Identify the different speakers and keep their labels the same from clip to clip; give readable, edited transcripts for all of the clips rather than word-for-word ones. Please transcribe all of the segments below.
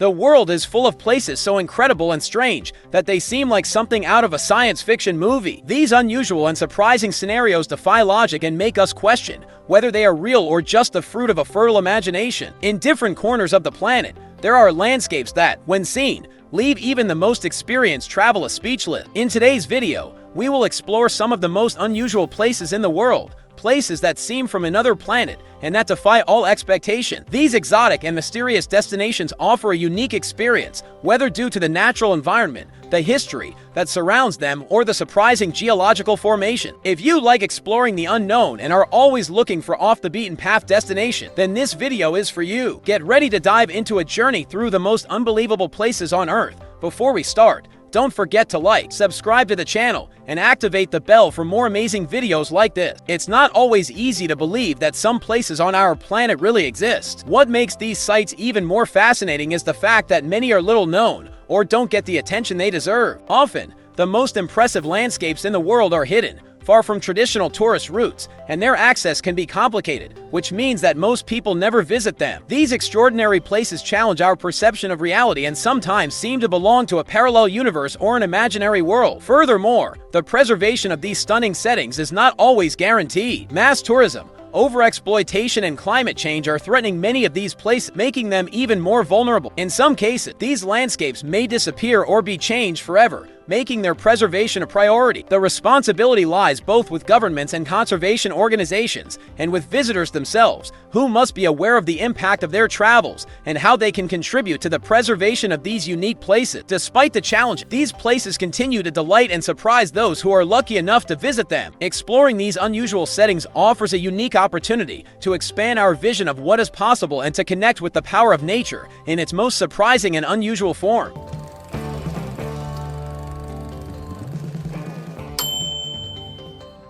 Speaker 1: The world is full of places so incredible and strange that they seem like something out of a science fiction movie. These unusual and surprising scenarios defy logic and make us question whether they are real or just the fruit of a fertile imagination. In different corners of the planet, there are landscapes that, when seen, leave even the most experienced traveler speechless. In today's video, we will explore some of the most unusual places in the world, places that seem from another planet and that defy all expectation. These exotic and mysterious destinations offer a unique experience, whether due to the natural environment, the history that surrounds them, or the surprising geological formation. If you like exploring the unknown and are always looking for off-the-beaten-path destination, then this video is for you. Get ready to dive into a journey through the most unbelievable places on Earth. Before we start, don't forget to like, subscribe to the channel, and activate the bell for more amazing videos like this. It's not always easy to believe that some places on our planet really exist. What makes these sites even more fascinating is the fact that many are little known or don't get the attention they deserve. Often, the most impressive landscapes in the world are hidden, far from traditional tourist routes, and their access can be complicated, which means that most people never visit them. These extraordinary places challenge our perception of reality and sometimes seem to belong to a parallel universe or an imaginary world. Furthermore, the preservation of these stunning settings is not always guaranteed. Mass tourism, overexploitation, and climate change are threatening many of these places, making them even more vulnerable. In some cases, these landscapes may disappear or be changed forever, making their preservation a priority. The responsibility lies both with governments and conservation organizations, and with visitors themselves, who must be aware of the impact of their travels and how they can contribute to the preservation of these unique places. Despite the challenge, these places continue to delight and surprise those who are lucky enough to visit them. Exploring these unusual settings offers a unique opportunity to expand our vision of what is possible and to connect with the power of nature in its most surprising and unusual form.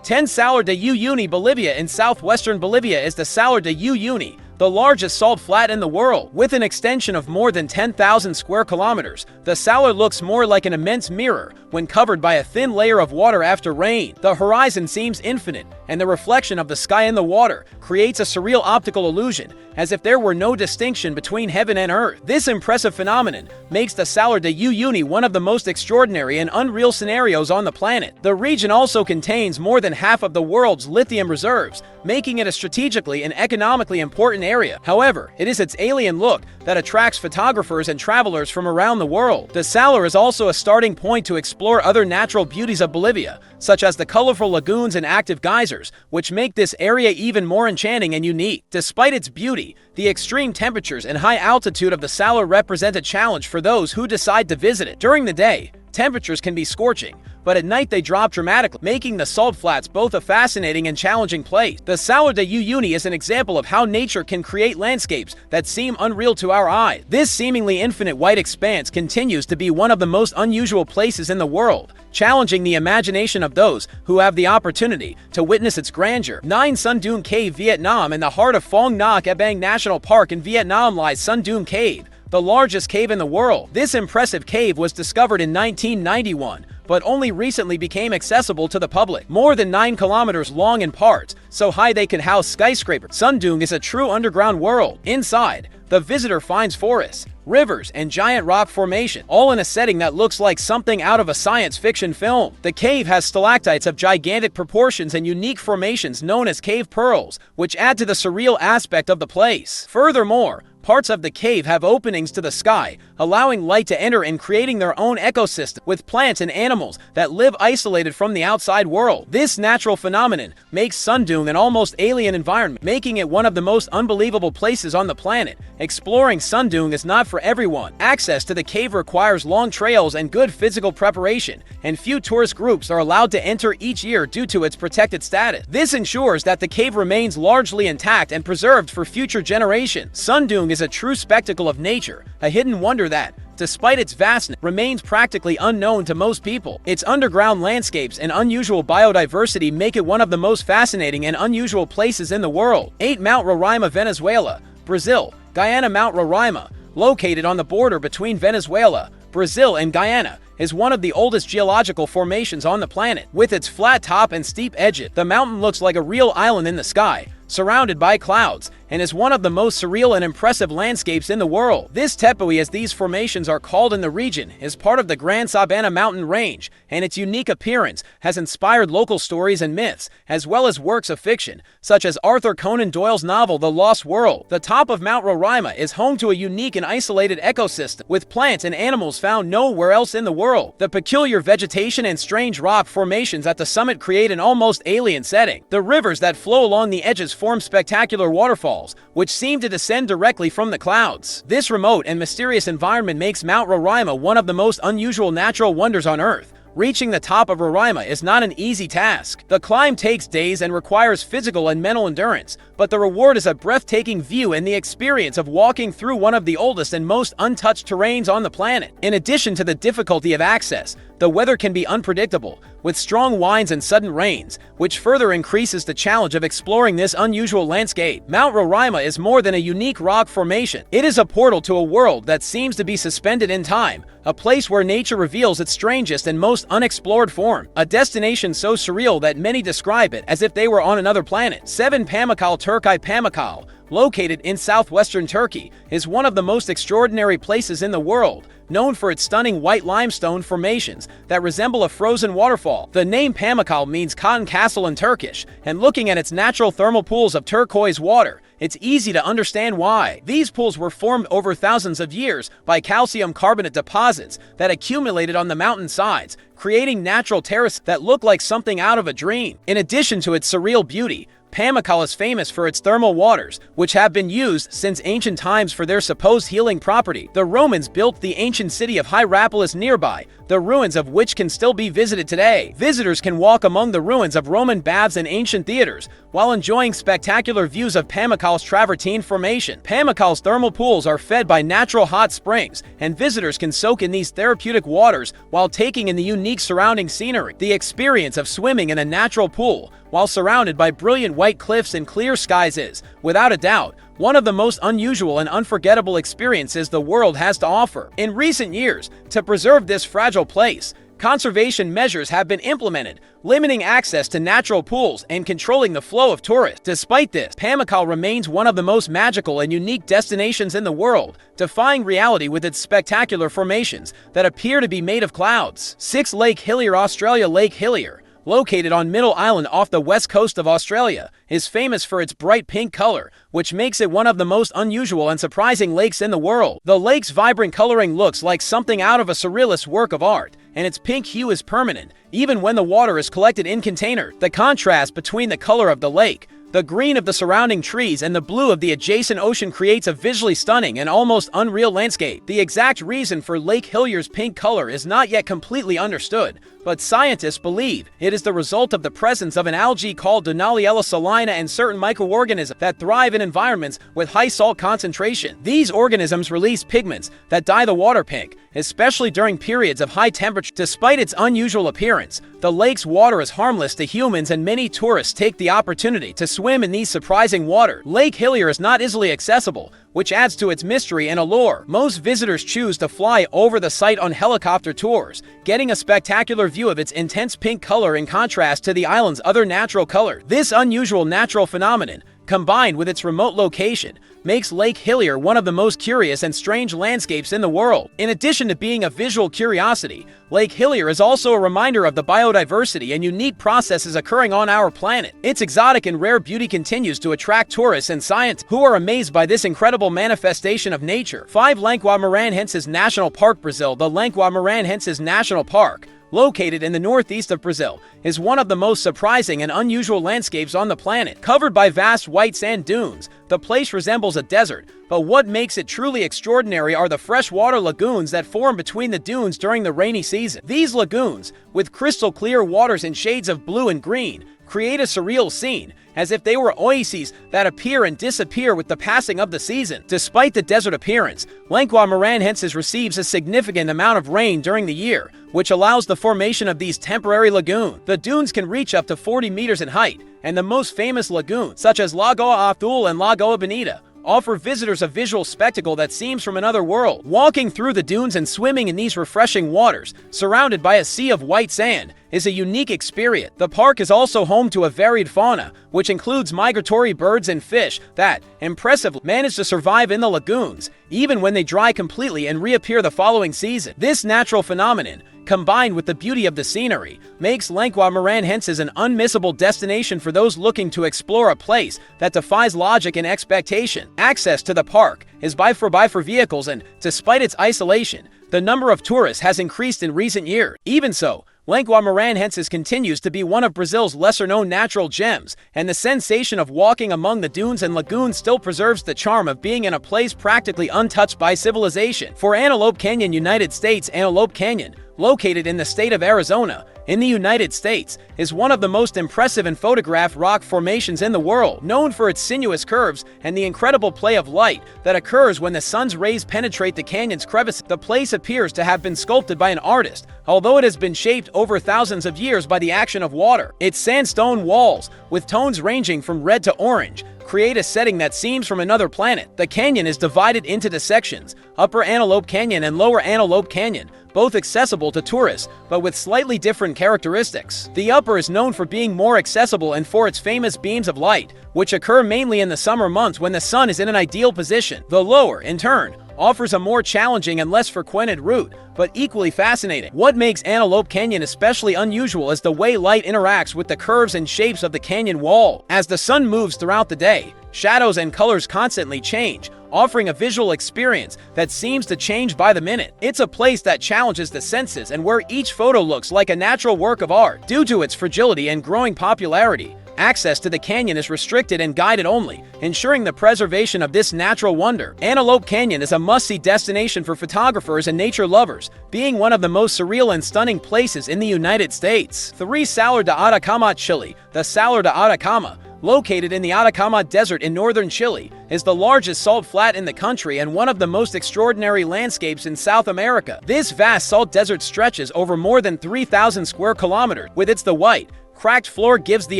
Speaker 1: 10. Salar de Uyuni, Bolivia. In southwestern Bolivia is the Salar de Uyuni, the largest salt flat in the world. With an extension of more than 10,000 square kilometers, the salar looks more like an immense mirror when covered by a thin layer of water after rain. The horizon seems infinite, and the reflection of the sky in the water creates a surreal optical illusion, as if there were no distinction between heaven and earth. This impressive phenomenon makes the Salar de Uyuni one of the most extraordinary and unreal scenarios on the planet. The region also contains more than half of the world's lithium reserves, making it a strategically and economically important area. However, it is its alien look that attracts photographers and travelers from around the world. The salar is also a starting point to explore other natural beauties of Bolivia, such as the colorful lagoons and active geysers, which make this area even more enchanting and unique. Despite its beauty, the extreme temperatures and high altitude of the salar represent a challenge for those who decide to visit it. During the day, temperatures can be scorching, but at night they drop dramatically, making the salt flats both a fascinating and challenging place. The Salar de Uyuni is an example of how nature can create landscapes that seem unreal to our eyes. This seemingly infinite white expanse continues to be one of the most unusual places in the world, challenging the imagination of those who have the opportunity to witness its grandeur. 9. Sun Dune Cave, Vietnam. In the heart of Phong Nha Ke Bang National Park in Vietnam lies Sun Dune Cave, the largest cave in the world. This impressive cave was discovered in 1991, but only recently became accessible to the public. More than 9 kilometers long in parts, so high they can house skyscrapers, Sun Dune is a true underground world. Inside, the visitor finds forests, rivers, and giant rock formation, all in a setting that looks like something out of a science fiction film. The cave has stalactites of gigantic proportions and unique formations known as cave pearls, which add to the surreal aspect of the place. Furthermore, parts of the cave have openings to the sky, allowing light to enter and creating their own ecosystem, with plants and animals that live isolated from the outside world. This natural phenomenon makes Sun Dune an almost alien environment, making it one of the most unbelievable places on the planet. Exploring Sun Dune is not for everyone. Access to the cave requires long trails and good physical preparation, and few tourist groups are allowed to enter each year due to its protected status. This ensures that the cave remains largely intact and preserved for future generations. Sun Dune is a true spectacle of nature, a hidden wonder that, despite its vastness, remains practically unknown to most people. Its underground landscapes and unusual biodiversity make it one of the most fascinating and unusual places in the world. 8. Mount Roraima, Venezuela, Brazil. Guyana. Mount Roraima, located on the border between Venezuela, Brazil, and Guyana, is one of the oldest geological formations on the planet. With its flat top and steep edges, the mountain looks like a real island in the sky, surrounded by clouds, and is one of the most surreal and impressive landscapes in the world. This tepuy, as these formations are called in the region, is part of the Grand Sabana mountain range, and its unique appearance has inspired local stories and myths, as well as works of fiction, such as Arthur Conan Doyle's novel The Lost World. The top of Mount Roraima is home to a unique and isolated ecosystem, with plants and animals found nowhere else in the world. The peculiar vegetation and strange rock formations at the summit create an almost alien setting. The rivers that flow along the edges form spectacular waterfalls, which seem to descend directly from the clouds. This remote and mysterious environment makes Mount Roraima one of the most unusual natural wonders on Earth. Reaching the top of Roraima is not an easy task. The climb takes days and requires physical and mental endurance, but the reward is a breathtaking view and the experience of walking through one of the oldest and most untouched terrains on the planet. In addition to the difficulty of access, the weather can be unpredictable, with strong winds and sudden rains, which further increases the challenge of exploring this unusual landscape. Mount Roraima is more than a unique rock formation. It is a portal to a world that seems to be suspended in time, a place where nature reveals its strangest and most unexplored form, a destination so surreal that many describe it as if they were on another planet. 7 Pamukkale Pamukkale, located in southwestern Turkey, is one of the most extraordinary places in the world, known for its stunning white limestone formations that resemble a frozen waterfall. The name Pamukkale means cotton castle in Turkish, and looking at its natural thermal pools of turquoise water, it's easy to understand why. These pools were formed over thousands of years by calcium carbonate deposits that accumulated on the mountain sides, creating natural terraces that look like something out of a dream. In addition to its surreal beauty, Pamukkale is famous for its thermal waters, which have been used since ancient times for their supposed healing property. The Romans built the ancient city of Hierapolis nearby, the ruins of which can still be visited today. Visitors can walk among the ruins of Roman baths and ancient theaters, while enjoying spectacular views of Pamukkale's travertine formation. Pamukkale's thermal pools are fed by natural hot springs, and visitors can soak in these therapeutic waters while taking in the unique surrounding scenery. The experience of swimming in a natural pool, while surrounded by brilliant white cliffs and clear skies, is, without a doubt, one of the most unusual and unforgettable experiences the world has to offer. In recent years, to preserve this fragile place, conservation measures have been implemented, limiting access to natural pools and controlling the flow of tourists. Despite this, Pamukkale remains one of the most magical and unique destinations in the world, defying reality with its spectacular formations that appear to be made of clouds. 6 Lake Hillier, Australia. Lake Hillier, located on Middle Island off the west coast of Australia, is famous for its bright pink color, which makes it one of the most unusual and surprising lakes in the world. The lake's vibrant coloring looks like something out of a surrealist work of art, and its pink hue is permanent, even when the water is collected in containers. The contrast between the color of the lake, the green of the surrounding trees, and the blue of the adjacent ocean creates a visually stunning and almost unreal landscape. The exact reason for Lake Hillier's pink color is not yet completely understood, but scientists believe it is the result of the presence of an algae called Donaliella salina and certain microorganisms that thrive in environments with high salt concentration. These organisms release pigments that dye the water pink, especially during periods of high temperature. Despite its unusual appearance, the lake's water is harmless to humans, and many tourists take the opportunity to swim in these surprising waters. Lake Hillier is not easily accessible, which adds to its mystery and allure. Most visitors choose to fly over the site on helicopter tours, getting a spectacular view of its intense pink color in contrast to the island's other natural color. This unusual natural phenomenon, combined with its remote location, makes Lake Hillier one of the most curious and strange landscapes in the world. In addition to being a visual curiosity, Lake Hillier is also a reminder of the biodiversity and unique processes occurring on our planet. Its exotic and rare beauty continues to attract tourists and scientists who are amazed by this incredible manifestation of nature. 5 Lencois Maranhenses National Park, Brazil. The Lencois Maranhenses National Park, located in the northeast of Brazil, is one of the most surprising and unusual landscapes on the planet. Covered by vast white sand dunes, the place resembles a desert, but what makes it truly extraordinary are the freshwater lagoons that form between the dunes during the rainy season. These lagoons, with crystal clear waters in shades of blue and green, create a surreal scene, as if they were oases that appear and disappear with the passing of the season. Despite the desert appearance, Lencois Maranhenses receives a significant amount of rain during the year, which allows the formation of these temporary lagoons. The dunes can reach up to 40 meters in height, and the most famous lagoons, such as Lagoa Azul and Lagoa Bonita, offer visitors a visual spectacle that seems from another world. Walking through the dunes and swimming in these refreshing waters, surrounded by a sea of white sand, is a unique experience. The park is also home to a varied fauna, which includes migratory birds and fish that, impressively, manage to survive in the lagoons, even when they dry completely and reappear the following season. This natural phenomenon, combined with the beauty of the scenery, makes Lencois Maranhenses an unmissable destination for those looking to explore a place that defies logic and expectation. Access to the park is by for vehicles, and, despite its isolation, the number of tourists has increased in recent years. Even so, Lencois Maranhenses continues to be one of Brazil's lesser-known natural gems, and the sensation of walking among the dunes and lagoons still preserves the charm of being in a place practically untouched by civilization. For Antelope Canyon, United States, Antelope Canyon, located in the state of Arizona, in the United States, is one of the most impressive and photographed rock formations in the world, known for its sinuous curves and the incredible play of light that occurs when the sun's rays penetrate the canyon's crevices. The place appears to have been sculpted by an artist, although it has been shaped over thousands of years by the action of water. Its sandstone walls, with tones ranging from red to orange, create a setting that seems from another planet. The canyon is divided into the sections, Upper Antelope Canyon and Lower Antelope Canyon, both accessible to tourists, but with slightly different characteristics. The upper is known for being more accessible and for its famous beams of light, which occur mainly in the summer months when the sun is in an ideal position. The lower, in turn, offers a more challenging and less frequented route, but equally fascinating. What makes Antelope Canyon especially unusual is the way light interacts with the curves and shapes of the canyon wall. As the sun moves throughout the day, shadows and colors constantly change, offering a visual experience that seems to change by the minute. It's a place that challenges the senses and where each photo looks like a natural work of art. Due to its fragility and growing popularity, access to the canyon is restricted and guided only, ensuring the preservation of this natural wonder. Antelope Canyon is a must-see destination for photographers and nature lovers, being one of the most surreal and stunning places in the United States. 3. Salar de Atacama, Chile. The Salar de Atacama, located in the Atacama Desert in northern Chile, is the largest salt flat in the country and one of the most extraordinary landscapes in South America. This vast salt desert stretches over more than 3,000 square kilometers. With its white, cracked floor gives the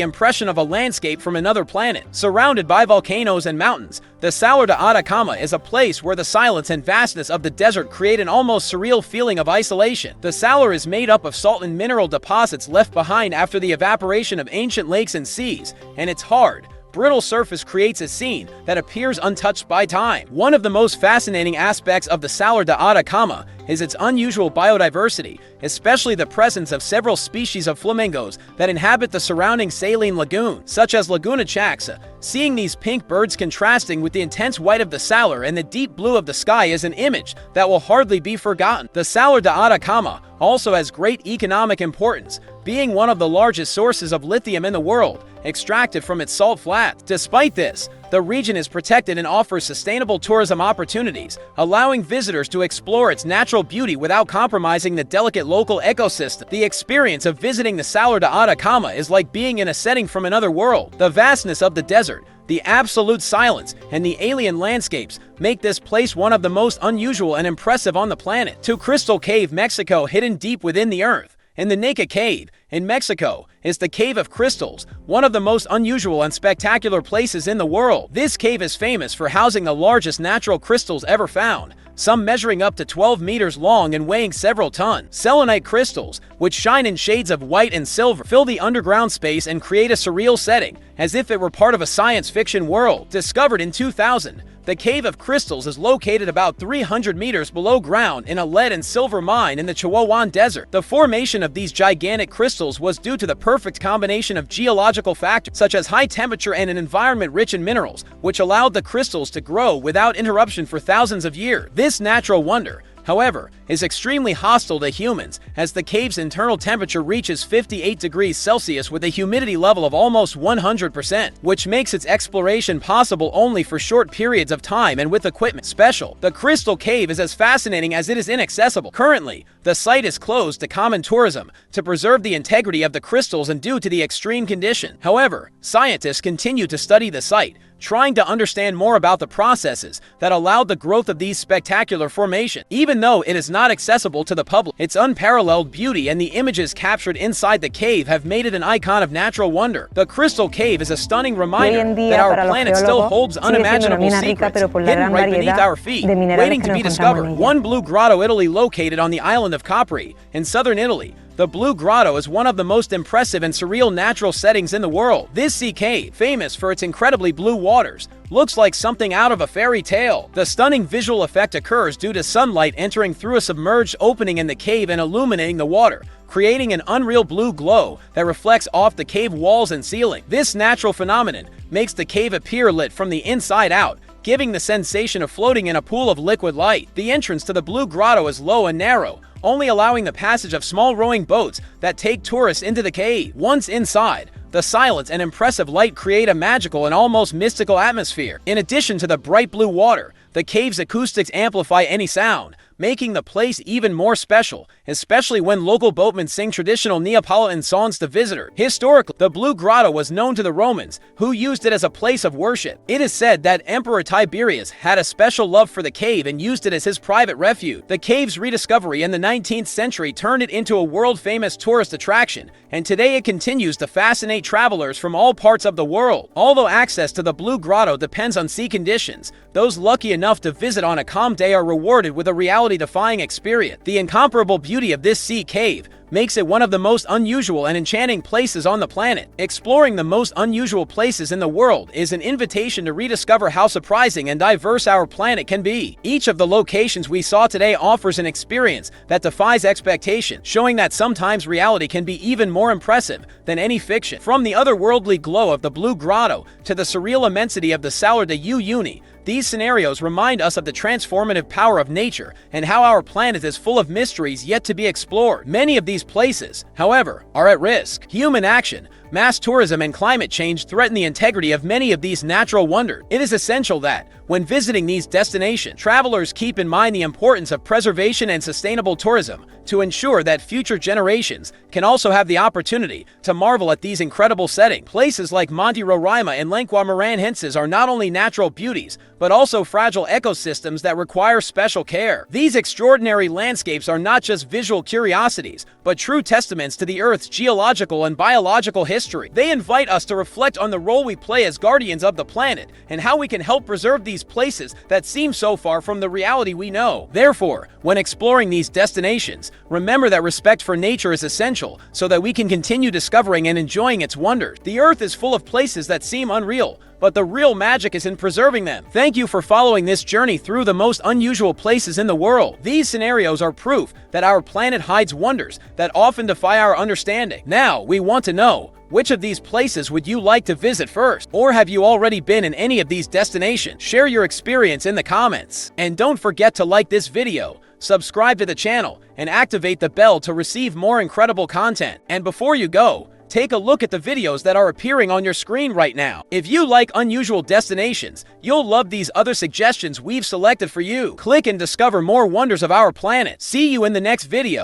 Speaker 1: impression of a landscape from another planet. Surrounded by volcanoes and mountains, the Salar de Atacama is a place where the silence and vastness of the desert create an almost surreal feeling of isolation. The Salar is made up of salt and mineral deposits left behind after the evaporation of ancient lakes and seas, and its hard, brittle surface creates a scene that appears untouched by time. One of the most fascinating aspects of the Salar de Atacama is its unusual biodiversity, especially the presence of several species of flamingos that inhabit the surrounding saline lagoon, such as Laguna Chaxa. Seeing these pink birds contrasting with the intense white of the Salar and the deep blue of the sky is an image that will hardly be forgotten. The Salar de Atacama also has great economic importance, being one of the largest sources of lithium in the world, extracted from its salt flat. Despite this, the region is protected and offers sustainable tourism opportunities, allowing visitors to explore its natural beauty without compromising the delicate local ecosystem. The experience of visiting the Salar de Atacama is like being in a setting from another world. The vastness of the desert, the absolute silence, and the alien landscapes make this place one of the most unusual and impressive on the planet. To Crystal Cave, Mexico. Hidden deep within the earth, in the Lencois Cave, in Mexico, is the Cave of Crystals, one of the most unusual and spectacular places in the world. This cave is famous for housing the largest natural crystals ever found, some measuring up to 12 meters long and weighing several tons. Selenite crystals, which shine in shades of white and silver, fill the underground space and create a surreal setting, as if it were part of a science fiction world. Discovered in 2000, the Cave of Crystals is located about 300 meters below ground in a lead and silver mine in the Chihuahuan Desert. The formation of these gigantic crystals was due to the perfect combination of geological factors, such as high temperature and an environment rich in minerals, which allowed the crystals to grow without interruption for thousands of years. This natural wonder, however, is extremely hostile to humans, as the cave's internal temperature reaches 58 degrees Celsius with a humidity level of almost 100%, which makes its exploration possible only for short periods of time and with equipment special. The Crystal Cave is as fascinating as it is inaccessible. Currently, the site is closed to common tourism to preserve the integrity of the crystals and due to the extreme condition. However, scientists continue to study the site, trying to understand more about the processes that allowed the growth of these spectacular formations. Even though it is not accessible to the public, its unparalleled beauty and the images captured inside the cave have made it an icon of natural wonder. The Crystal Cave is a stunning reminder that our planet still holds unimaginable secrets hidden right beneath our feet, waiting to be discovered. One Blue Grotto, Italy, located on the island of Capri in southern Italy. The Blue Grotto is one of the most impressive and surreal natural settings in the world. This sea cave, famous for its incredibly blue waters, looks like something out of a fairy tale. The stunning visual effect occurs due to sunlight entering through a submerged opening in the cave and illuminating the water, creating an unreal blue glow that reflects off the cave walls and ceiling. This natural phenomenon makes the cave appear lit from the inside out, giving the sensation of floating in a pool of liquid light. The entrance to the Blue Grotto is low and narrow, only allowing the passage of small rowing boats that take tourists into the cave. Once inside, the silence and impressive light create a magical and almost mystical atmosphere. In addition to the bright blue water, the cave's acoustics amplify any sound, making the place even more special, especially when local boatmen sing traditional Neapolitan songs to visitors. Historically, the Blue Grotto was known to the Romans, who used it as a place of worship. It is said that Emperor Tiberius had a special love for the cave and used it as his private refuge. The cave's rediscovery in the 19th century turned it into a world-famous tourist attraction, and today it continues to fascinate travelers from all parts of the world. Although access to the Blue Grotto depends on sea conditions, those lucky enough to visit on a calm day are rewarded with a reality-defying experience. The incomparable beauty of this sea cave makes it one of the most unusual and enchanting places on the planet. Exploring the most unusual places in the world is an invitation to rediscover how surprising and diverse our planet can be. Each of the locations we saw today offers an experience that defies expectation, showing that sometimes reality can be even more impressive than any fiction. From the otherworldly glow of the Blue Grotto to the surreal immensity of the Salar de Uyuni, these scenarios remind us of the transformative power of nature and how our planet is full of mysteries yet to be explored. Many of these places, however, are at risk. Human action, mass tourism, and climate change threaten the integrity of many of these natural wonders. It is essential that, when visiting these destinations, travelers keep in mind the importance of preservation and sustainable tourism to ensure that future generations can also have the opportunity to marvel at these incredible settings. Places like Mount Roraima and Lencois Maranhenses are not only natural beauties, but also fragile ecosystems that require special care. These extraordinary landscapes are not just visual curiosities, but true testaments to the Earth's geological and biological history. They invite us to reflect on the role we play as guardians of the planet and how we can help preserve these places that seem so far from the reality we know. Therefore, when exploring these destinations, remember that respect for nature is essential so that we can continue discovering and enjoying its wonders. The Earth is full of places that seem unreal, but the real magic is in preserving them. Thank you for following this journey through the most unusual places in the world. These scenarios are proof that our planet hides wonders that often defy our understanding. Now, we want to know, which of these places would you like to visit first? Or have you already been in any of these destinations? Share your experience in the comments. And don't forget to like this video, subscribe to the channel, and activate the bell to receive more incredible content. And before you go, take a look at the videos that are appearing on your screen right now. If you like unusual destinations, you'll love these other suggestions we've selected for you. Click and discover more wonders of our planet. See you in the next video.